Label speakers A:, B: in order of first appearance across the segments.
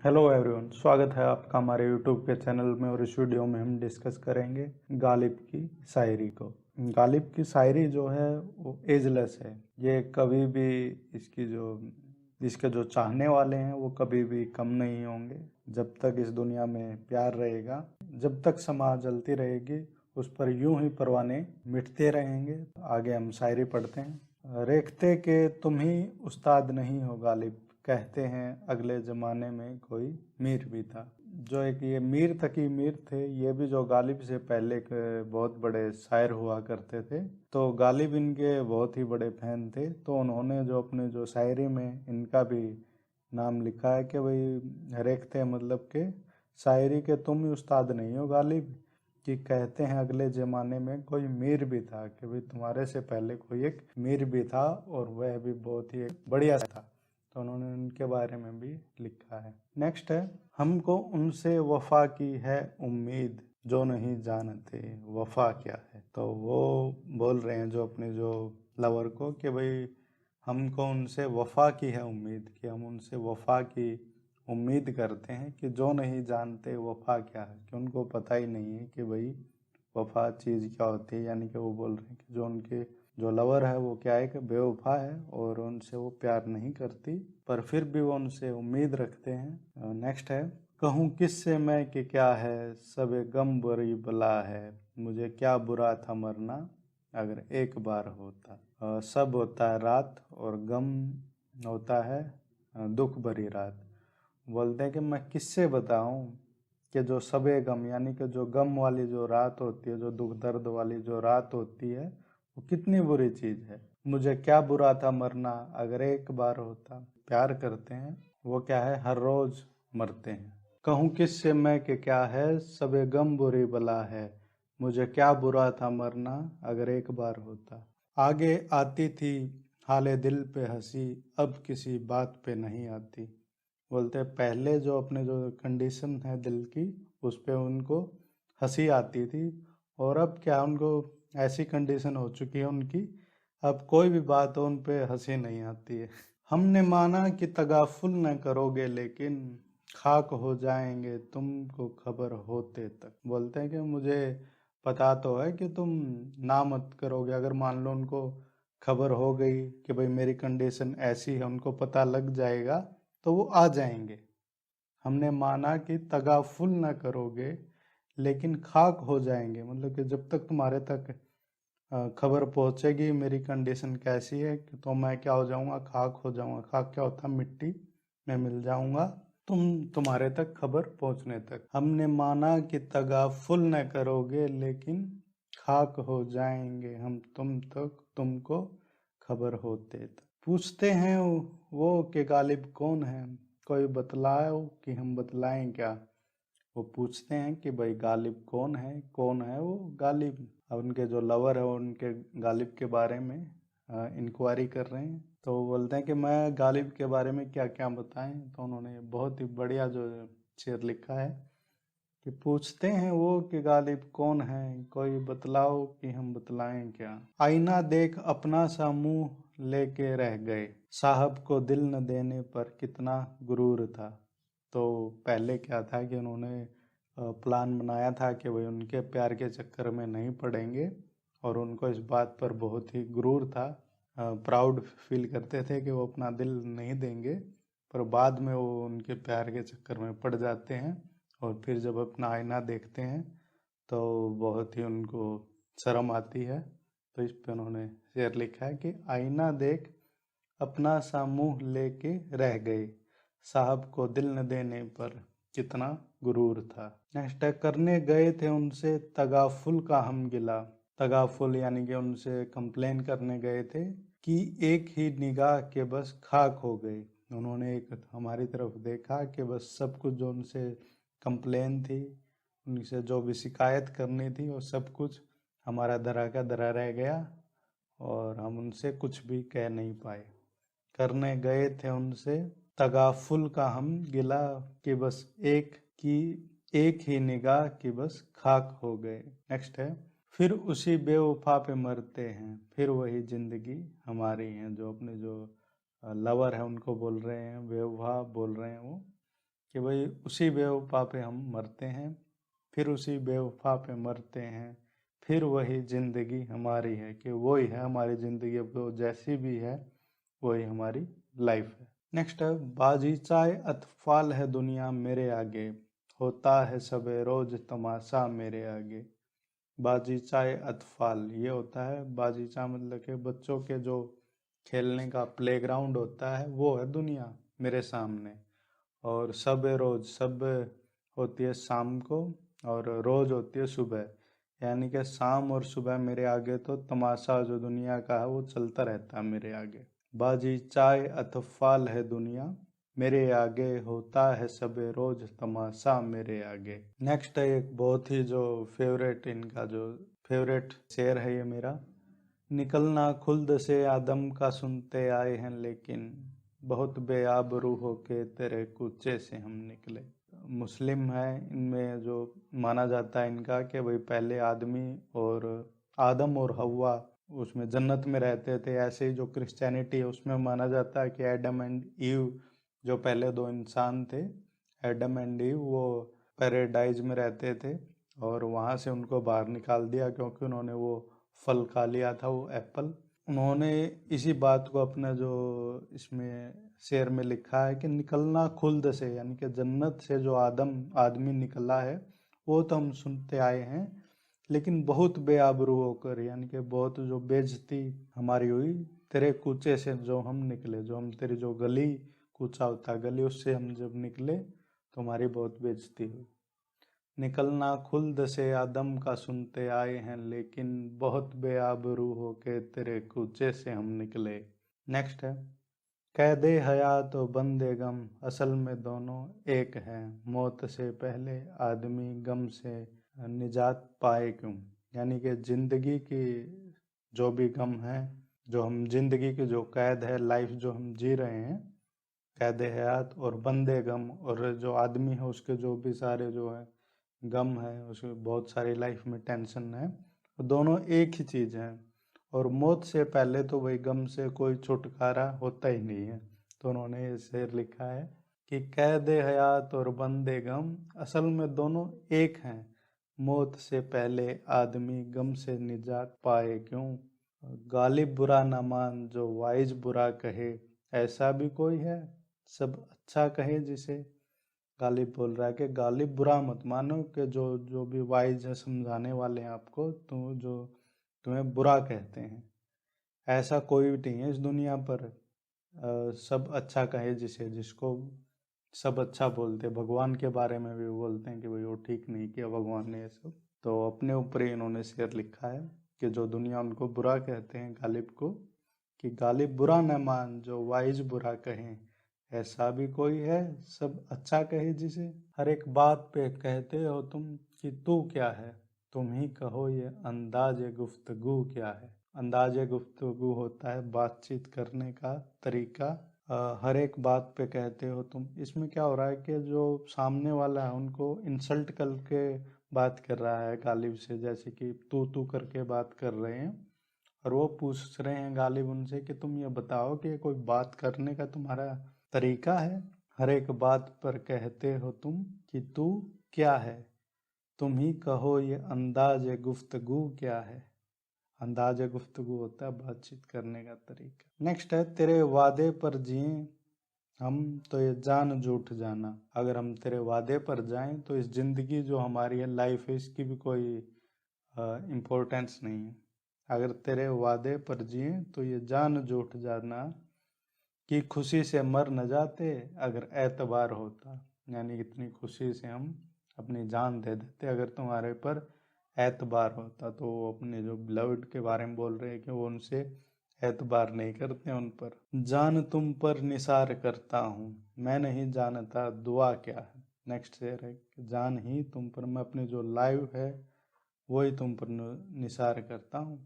A: Hello everyone, स्वागत है आपका हमारे यूट्यूब के चैनल में। और इस वीडियो में हम डिस्कस करेंगे गालिब की शायरी को। गालिब की शायरी जो है वो एजलेस है। ये कभी भी इसके जो चाहने वाले हैं वो कभी भी कम नहीं होंगे। जब तक इस दुनिया में प्यार रहेगा, जब तक समाज जलती रहेगी, उस पर यूं ही परवाने मिटते रहेंगे। आगे हम शायरी पढ़ते हैं। रेखते के तुम ही उस्ताद नहीं हो गालिब, कहते हैं अगले ज़माने में कोई मीर भी था। जो एक ये मीर तकी मीर थे, ये भी जो गालिब से पहले के बहुत बड़े शायर हुआ करते थे। तो गालिब इनके बहुत ही बड़े फैन थे। तो उन्होंने जो अपने जो शायरी में इनका भी नाम लिखा है कि भाई रेखते मतलब के शायरी के तुम ही उस्ताद नहीं हो गालिब, कि कहते हैं अगले ज़माने में कोई मीर भी था, कि भाई तुम्हारे से पहले कोई एक मीर भी था और वह भी बहुत ही बढ़िया था। तो उन्होंने उनके बारे में भी लिखा है। नेक्स्ट है, हमको उनसे वफा की है उम्मीद, जो नहीं जानते वफा क्या है। तो वो बोल रहे हैं जो अपने जो लवर को कि भाई हमको उनसे वफा की है उम्मीद, कि हम उनसे वफा की उम्मीद करते हैं, कि जो नहीं जानते वफा क्या है, कि उनको पता ही नहीं है कि भाई वफा चीज़ क्या होती है। यानी कि वो बोल रहे हैं कि जो उनके जो लवर है वो क्या है कि बेवफा है और उनसे वो प्यार नहीं करती, पर फिर भी वो उनसे उम्मीद रखते हैं। नेक्स्ट है, कहूँ किससे मैं कि क्या है, सब गम बुरी बला है, मुझे क्या बुरा था मरना अगर एक बार होता। सब होता है रात और गम होता है दुख भरी रात। बोलते हैं कि मैं किससे बताऊं कि जो सबे गम, यानी कि जो गम वाली जो रात होती है, जो दुख दर्द वाली जो रात होती है, वो कितनी बुरी चीज़ है। मुझे क्या बुरा था मरना अगर एक बार होता। प्यार करते हैं वो क्या है, हर रोज़ मरते हैं। कहूँ किससे मैं कि क्या है, सबे गम बुरी बला है, मुझे क्या बुरा था मरना अगर एक बार होता। आगे आती थी हाले दिल पे हंसी, अब किसी बात पे नहीं आती। बोलते हैं पहले जो अपने जो कंडीशन है दिल की, उस पे उनको हंसी आती थी, और अब क्या उनको ऐसी कंडीशन हो चुकी है उनकी, अब कोई भी बात हो उन पे हंसी नहीं आती है। हमने माना कि तगाफुल न करोगे, लेकिन खाक हो जाएंगे तुमको खबर होते तक। बोलते हैं कि मुझे पता तो है कि तुम ना मत करोगे, अगर मान लो उनको खबर हो गई कि भाई मेरी कंडीशन ऐसी है, उनको पता लग जाएगा तो वो आ जाएंगे। हमने माना कि तगाफुल ना करोगे, लेकिन खाक हो जाएंगे, मतलब कि जब तक तुम्हारे तक खबर पहुंचेगी मेरी कंडीशन कैसी है, तो मैं क्या हो जाऊंगा, खाक हो जाऊंगा। खाक क्या होता है, मिट्टी में मिल जाऊंगा तुम्हारे तक खबर पहुंचने तक। हमने माना कि तगाफुल न करोगे, लेकिन खाक हो जाएंगे हम तुम तक तुमको खबर होते तक। पूछते हैं वो कि गालिब कौन है, कोई बतलाओ कि हम बतलाएं क्या। वो पूछते हैं कि भाई गालिब कौन है वो गालिब। अब उनके जो लवर है उनके गालिब के बारे में इंक्वायरी कर रहे हैं। तो वो बोलते हैं कि मैं गालिब के बारे में क्या क्या बताएं। तो उन्होंने बहुत ही बढ़िया जो शेर लिखा है कि पूछते हैं वो कि गालिब कौन है, कोई बतलाओ कि हम बतलाएं क्या। आईना देख अपना सा मुंह लेके रह गए, साहब को दिल न देने पर कितना गुरूर था। तो पहले क्या था कि उन्होंने प्लान बनाया था कि भाई उनके प्यार के चक्कर में नहीं पड़ेंगे, और उनको इस बात पर बहुत ही गुरूर था, प्राउड फील करते थे कि वो अपना दिल नहीं देंगे। पर बाद में वो उनके प्यार के चक्कर में पड़ जाते हैं, और फिर जब अपना आईना देखते हैं तो बहुत ही उनको शर्म आती है। तो इस पे उन्होंने शेर लिखा है कि आईना देख अपना सा मुंह लेके रह गए, साहब को दिल न देने पर कितना गुरूर था। नेक्स्ट है, करने गए थे उनसे तगाफुल का हम गिला। तगाफुल यानी कि उनसे कंप्लेन करने गए थे कि एक ही निगाह के बस खाक हो गए। उन्होंने एक हमारी तरफ देखा कि बस सब कुछ जो उनसे कंप्लेन थी, उनसे जो भी शिकायत करनी थी, वो सब कुछ हमारा धरा का धरा रह गया और हम उनसे कुछ भी कह नहीं पाए। करने गए थे उनसे तगाफुल का हम गिला, कि बस एक ही निगाह की बस खाक हो गए। नेक्स्ट है, फिर उसी बेवफा पे मरते हैं, फिर वही जिंदगी हमारी है। जो अपने जो लवर है उनको बोल रहे हैं, बेवफा बोल रहे हैं वो, कि भाई उसी बेवफा पे हम मरते हैं, फिर उसी बेवफा पे मरते हैं, फिर वही ज़िंदगी हमारी है, कि वही है हमारी ज़िंदगी, अब वो जैसी भी है वही हमारी लाइफ है। नेक्स्ट है, बाजीचाए अतफाल है दुनिया मेरे आगे, होता है सबे रोज तमाशा मेरे आगे। बाजीचाए अतफाल ये होता है, बाजीचा मतलब कि बच्चों के जो खेलने का प्लेग्राउंड होता है वो है दुनिया मेरे सामने, और सब रोज, सब होती है शाम को और रोज होती है सुबह, यानी कि शाम और सुबह मेरे आगे तो तमाशा जो दुनिया का है वो चलता रहता है मेरे आगे। बाजी चाय अतफाल है दुनिया मेरे आगे, होता है सबे रोज तमाशा मेरे आगे। नेक्स्ट है एक बहुत ही जो फेवरेट, इनका जो फेवरेट शेर है ये मेरा, निकलना खुल्द से आदम का सुनते आए हैं लेकिन, बहुत बेआबरू होके तेरे कूचे से हम निकले। मुस्लिम है, इनमें जो माना जाता है इनका कि भाई पहले आदमी और आदम और हवा उसमें जन्नत में रहते थे, ऐसे ही जो क्रिश्चियनिटी है उसमें माना जाता है कि एडम एंड ईव जो पहले दो इंसान थे, एडम एंड ईव, वो पैराडाइज में रहते थे और वहाँ से उनको बाहर निकाल दिया क्योंकि उन्होंने वो फल खा लिया था, वो एप्पल। उन्होंने इसी बात को अपना जो इसमें शेर में लिखा है कि निकलना खुल्द से, यानी कि जन्नत से जो आदमी निकला है वो तो हम सुनते आए हैं, लेकिन बहुत बेआबरू होकर, यानी कि बहुत जो बेइज्जती हमारी हुई, तेरे कूचे से जो हम निकले, जो हम तेरी जो गली, कूचा होता गली, उससे हम जब निकले तो हमारी बहुत बेइज्जती हुई। निकलना खुल्द से आदम का सुनते आए हैं लेकिन, बहुत बेआबरू होके तेरे कूचे से हम निकले। नेक्स्ट है, कैदे हयात और बंदे गम असल में दोनों एक हैं, मौत से पहले आदमी गम से निजात पाए क्यों। यानी कि जिंदगी की जो भी गम है, जो हम जिंदगी की जो कैद है, लाइफ जो हम जी रहे हैं, कैद हयात और बंदे गम, और जो आदमी है उसके जो भी सारे जो है गम है, उसमें बहुत सारी लाइफ में टेंशन है, दोनों एक ही चीज़ है, और मौत से पहले तो वही गम से कोई छुटकारा होता ही नहीं है। तो उन्होंने ये शेर लिखा है कि कैद हयात और बंदे गम असल में दोनों एक हैं, मौत से पहले आदमी गम से निजात पाए क्यों। गालिब बुरा न मान जो वाइज बुरा कहे, ऐसा भी कोई है सब अच्छा कहे जिसे। गालिब बोल रहा है कि गालिब बुरा मत मानो, कि जो भी वाइज है, समझाने वाले हैं आपको, तो जो तुम्हें बुरा कहते हैं, ऐसा कोई भी नहीं है इस दुनिया पर। सब अच्छा कहे जिसे, जिसको सब अच्छा बोलते, भगवान के बारे में भी बोलते हैं कि भाई वो ठीक नहीं किया भगवान ने ये सब। तो अपने ऊपर ही इन्होंने शेर लिखा है कि जो दुनिया उनको बुरा कहते हैं गालिब को, कि गालिब बुरा न मान जो वाइज बुरा कहें, ऐसा भी कोई है सब अच्छा कहे जिसे। हर एक बात पे कहते हो तुम कि तू क्या है, तुम ही कहो ये अंदाज गुफ्तगू क्या है। अंदाज गुफ्तगू होता है बातचीत करने का तरीका। हर एक बात पे कहते हो तुम, इसमें क्या हो रहा है कि जो सामने वाला है उनको इंसल्ट करके बात कर रहा है गालिब से, जैसे कि तू करके बात कर रहे हैं, और वो पूछ रहे हैं गालिब उनसे कि तुम ये बताओ कि कोई बात करने का तुम्हारा तरीका है। हर एक बात पर कहते हो तुम कि तू क्या है, तुम ही कहो ये अंदाज गुफ्तगू क्या है। अंदाज गुफ्तगू होता है बातचीत करने का तरीका। नेक्स्ट है, तेरे वादे पर जिए हम तो ये जान झूठ जाना। अगर हम तेरे वादे पर जाएं तो इस जिंदगी जो हमारी है, लाइफ है, इसकी भी कोई इम्पोर्टेंस नहीं है। अगर तेरे वादे पर जिए तो ये जान झूठ जाना, कि खुशी से मर न जाते अगर एतबार होता। यानी इतनी खुशी से हम अपनी जान दे देते अगर तुम्हारे पर एतबार होता। तो वो अपने जो बिलव्ड के बारे में बोल रहे हैं कि वो उनसे एतबार नहीं करते उन पर। जान तुम पर निसार करता हूँ, मैं नहीं जानता दुआ क्या है। नेक्स्ट शेर है कि जान ही तुम पर, मैं अपनी जो लाइफ है वही तुम पर निसार करता हूँ,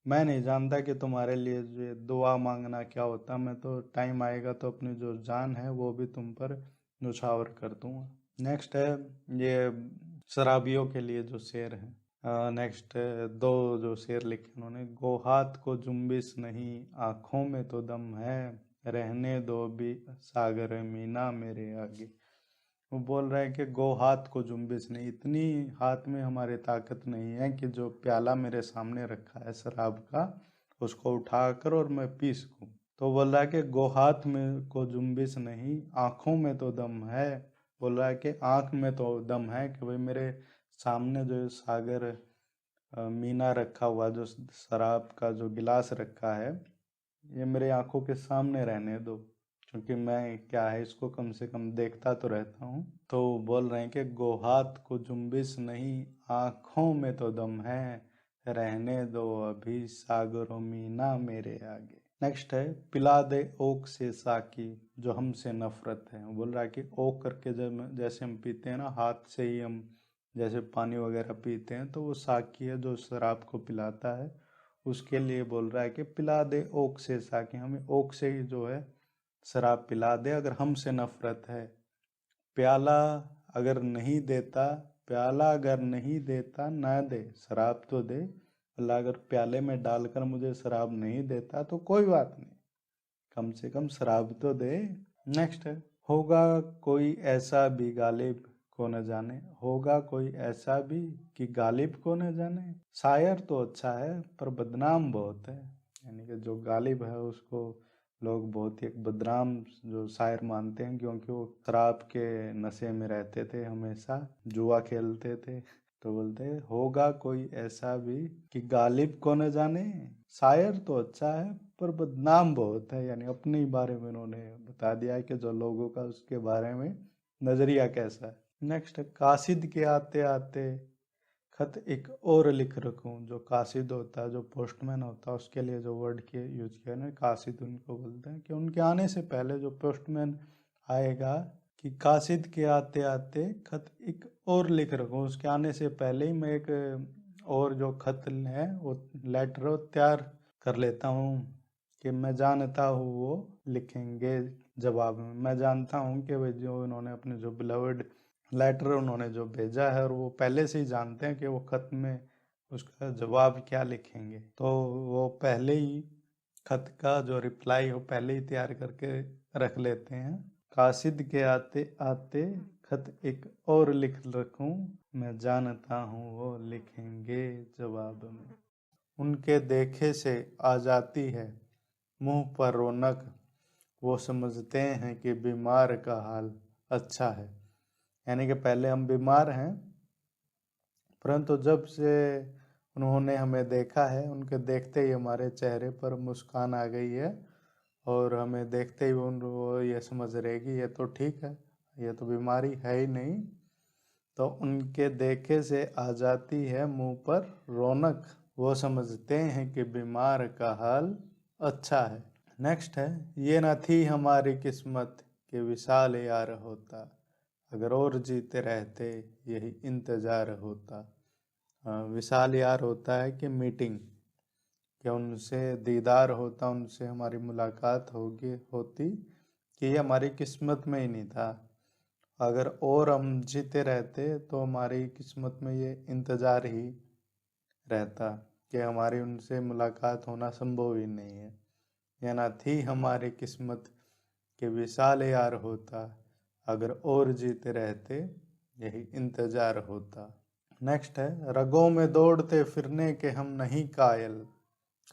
A: मैं नहीं जानता कि तुम्हारे लिए जो दुआ मांगना क्या होता। मैं तो टाइम आएगा तो अपनी जो जान है वो भी तुम पर न्यौछावर कर दूंगा। नेक्स्ट है ये शराबियों के लिए जो शेर है। नेक्स्ट दो जो शेर लिखे उन्होंने, गो हाथ को जुम्बिश नहीं आँखों में तो दम है, रहने दो भी सागर मीना मेरे आगे। वो बोल रहा है कि गो हाथ को जुम्बिश नहीं, इतनी हाथ में हमारे ताकत नहीं है कि जो प्याला मेरे सामने रखा है शराब का उसको उठाकर और मैं पी सकूं। तो बोल रहा है कि गो हाथ में को जुम्बिश नहीं, आंखों में तो दम है। बोल रहा है कि आंख में तो दम है कि भाई मेरे सामने जो सागर मीना रखा हुआ, जो शराब का जो गिलास रखा है, ये मेरे आंखों के सामने रहने दो, क्योंकि मैं क्या है इसको कम से कम देखता तो रहता हूँ। तो बोल रहे हैं कि गोहात को जुम्बिश नहीं, आंखों में तो दम है, रहने दो अभी सागरों मीना मेरे आगे। नेक्स्ट है पिला दे ओक से साकी जो हमसे नफरत है। बोल रहा है कि ओक करके जब जैसे हम पीते हैं ना, हाथ से ही हम जैसे पानी वगैरह पीते हैं, तो वो साकी है जो शराब को पिलाता है, उसके लिए बोल रहा है कि पिला दे ओक से साकी, हमें ओक से ही जो है शराब पिला दे अगर हमसे नफरत है। प्याला अगर नहीं देता, प्याला अगर नहीं देता ना दे, शराब तो दे, अल्लाह अगर प्याले में डालकर मुझे शराब नहीं देता तो कोई बात नहीं, कम से कम शराब तो दे। नेक्स्ट है होगा कोई ऐसा भी गालिब को न जाने, होगा कोई ऐसा भी कि गालिब को न जाने। शायर तो अच्छा है पर बदनाम बहुत है, यानी कि जो गालिब है उसको लोग बहुत ही एक बदनाम जो शायर मानते हैं, क्योंकि वो शराब के नशे में रहते थे, हमेशा जुआ खेलते थे। तो बोलते होगा कोई ऐसा भी कि गालिब को न जाने, शायर तो अच्छा है पर बदनाम बहुत है, यानी अपने ही बारे में उन्होंने बता दिया है कि जो लोगों का उसके बारे में नजरिया कैसा है। नेक्स्ट है कासिद के आते आते खत एक और लिख रखूं। जो कासिद होता है, जो पोस्टमैन होता है, उसके लिए जो वर्ड के यूज किया ना, कासिद उनको बोलते हैं, कि उनके आने से पहले जो पोस्टमैन आएगा, कि कासिद के आते आते खत एक और लिख रखूं, उसके आने से पहले ही मैं एक और जो खत है वो लेटर वो तैयार कर लेता हूँ, कि मैं जानता हूँ वो लिखेंगे जवाब में। मैं जानता हूँ कि वे जो इन्होंने अपने जो बिलवर्ड लेटर उन्होंने जो भेजा है, और वो पहले से ही जानते हैं कि वो खत में उसका जवाब क्या लिखेंगे, तो वो पहले ही खत का जो रिप्लाई हो पहले ही तैयार करके रख लेते हैं। कासिद के आते आते खत एक और लिख रखूं, मैं जानता हूँ वो लिखेंगे जवाब में। उनके देखे से आ जाती है मुंह पर रौनक, वो समझते हैं कि बीमार का हाल अच्छा है। यानी कि पहले हम बीमार हैं, परंतु जब से उन्होंने हमें देखा है, उनके देखते ही हमारे चेहरे पर मुस्कान आ गई है, और हमें देखते ही वो ये समझ रहेगी ये तो ठीक है, ये तो बीमारी है ही नहीं। तो उनके देखे से आ जाती है मुंह पर रौनक, वो समझते हैं कि बीमार का हाल अच्छा है। नेक्स्ट है ये न थी हमारी किस्मत कि विशाल यार होता, अगर और जीते रहते यही इंतजार होता। विशाल यार होता है कि मीटिंग, कि उनसे दीदार होता, उनसे हमारी मुलाकात होती, कि ये हमारी किस्मत में ही नहीं था, अगर और हम जीते रहते तो हमारी किस्मत में ये इंतज़ार ही रहता, कि हमारी उनसे मुलाकात होना संभव ही नहीं है। यह ना थी हमारी किस्मत कि विशाल यार होता, अगर और जीते रहते यही इंतज़ार होता। नेक्स्ट है रगों में दौड़ते फिरने के हम नहीं कायल।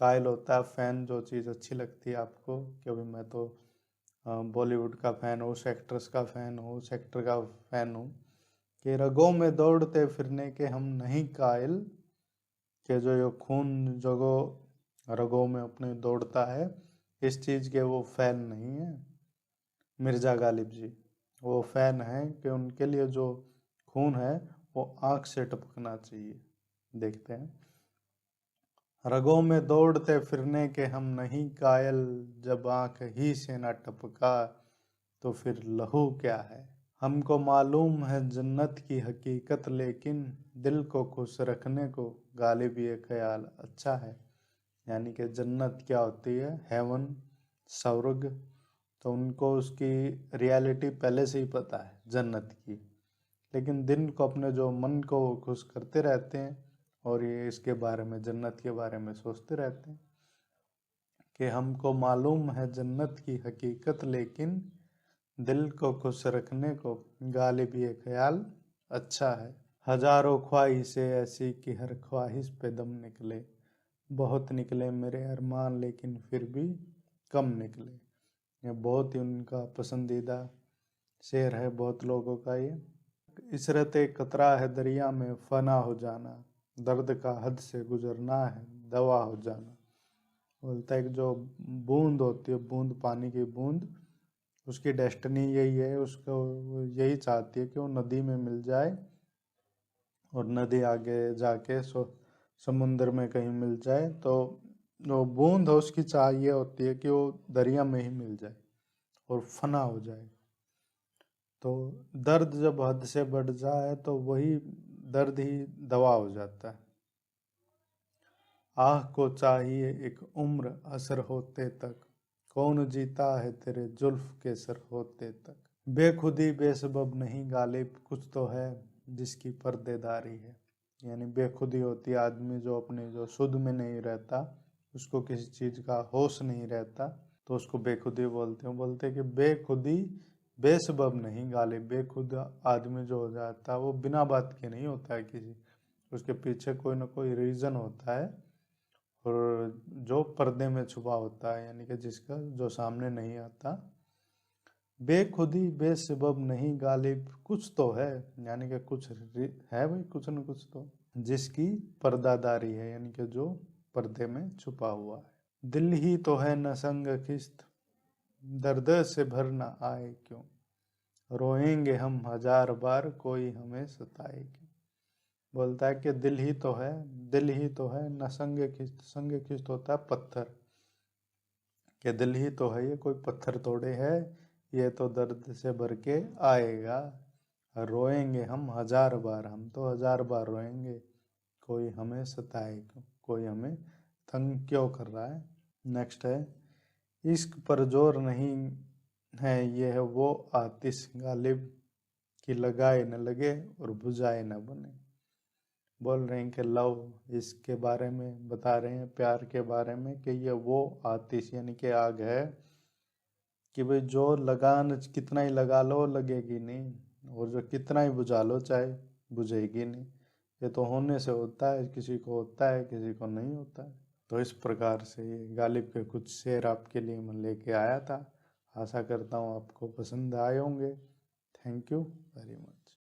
A: कायल होता है फैन, जो चीज़ अच्छी लगती है आपको, क्योंकि मैं तो बॉलीवुड का फ़ैन हूँ, उस एक्ट्रेस का फ़ैन हूँ, उस एक्टर का फ़ैन हूँ, कि रगों में दौड़ते फिरने के हम नहीं कायल, कि जो ये खून जगो रगों में अपने दौड़ता है, इस चीज़ के वो फ़ैन नहीं है। मिर्ज़ा गालिब जी वो फ़ैन हैं कि उनके लिए जो खून है वो आँख से टपकना चाहिए। देखते हैं रगों में दौड़ते फिरने के हम नहीं कायल, जब आँख ही से न टपका तो फिर लहू क्या है। हमको मालूम है जन्नत की हकीकत, लेकिन दिल को खुश रखने को गालिब ये ख्याल अच्छा है। यानी कि जन्नत क्या होती है, हेवन, स्वर्ग, तो उनको उसकी रियलिटी पहले से ही पता है जन्नत की, लेकिन दिन को अपने जो मन को खुश करते रहते हैं, और ये इसके बारे में जन्नत के बारे में सोचते रहते हैं, कि हमको मालूम है जन्नत की हकीकत, लेकिन दिल को खुश रखने को गालिब ये ख्याल अच्छा है। हजारों ख्वाहिशें ऐसी कि हर ख्वाहिश पे दम निकले। बहुत निकले मेरे अरमान लेकिन फिर भी कम निकले। ये बहुत ही उनका पसंदीदा शेर है बहुत लोगों का ये। इसरत एक कतरा है दरिया में फना हो जाना, दर्द का हद से गुजरना है दवा हो जाना। बोलता है कि जो बूंद होती है, बूंद पानी की बूंद, उसकी डेस्टिनी यही है, उसको यही चाहती है कि वो नदी में मिल जाए और नदी आगे जाके समुद्र में कहीं मिल जाए। तो जो बूंद है उसकी चाह ये होती है कि वो दरिया में ही मिल जाए और फना हो जाए। तो दर्द जब हद से बढ़ जाए तो वही दर्द ही दवा हो जाता है। आह को चाहिए एक उम्र असर होते तक, कौन जीता है तेरे जुल्फ के सर होते तक। बेखुदी बेसबब नहीं गालिब, कुछ तो है जिसकी पर्देदारी है। यानी बेखुदी होती है आदमी जो अपने जो शुद्ध में नहीं रहता, उसको किसी चीज़ का होश नहीं रहता, तो उसको बेखुदी बोलते हैं। बोलते हैं कि बेखुदी बेसबब नहीं गालिब, बेखुद आदमी जो हो जाता है वो बिना बात के नहीं होता है, किसी उसके पीछे कोई ना कोई रीज़न होता है और जो पर्दे में छुपा होता है, यानी कि जिसका जो सामने नहीं आता। बेखुदी बेसबब नहीं गालिब, कुछ तो है, यानी कि कुछ है भाई, कुछ न कुछ तो, जिसकी पर्दादारी है, यानी कि जो पर्दे में छुपा हुआ है। दिल ही तो है न संग खिस्त, दर्द से भर न आए क्यों, रोएंगे हम हजार बार कोई हमें सताए क्यों। बोलता है कि दिल ही तो है, दिल ही तो है न संग खिस्त, संग खिस्त होता है पत्थर, कि दिल ही तो है, ये कोई पत्थर तोड़े है, ये तो दर्द से भर के आएगा। रोएंगे हम हजार बार, हम तो हजार बार रोएंगे, कोई हमें सताए क्यों, कोई हमें तंग क्यों कर रहा है। नेक्स्ट है, इश्क पर जोर नहीं है ये है वो आतिश गालिब, कि लगाए न लगे और बुझाए न बने। बोल रहे हैं कि लव, इसके बारे में बता रहे हैं, प्यार के बारे में, कि ये वो आतिश यानी कि आग है कि भाई जो लगान कितना ही लगा लो लगेगी नहीं, और जो कितना ही बुझा लो चाहे बुझेगी नहीं। ये तो होने से होता है, किसी को होता है किसी को नहीं होता है। तो इस प्रकार से ये गालिब के कुछ शेर आपके लिए मैं लेके आया था। आशा करता हूँ आपको पसंद आए होंगे। Thank you very much.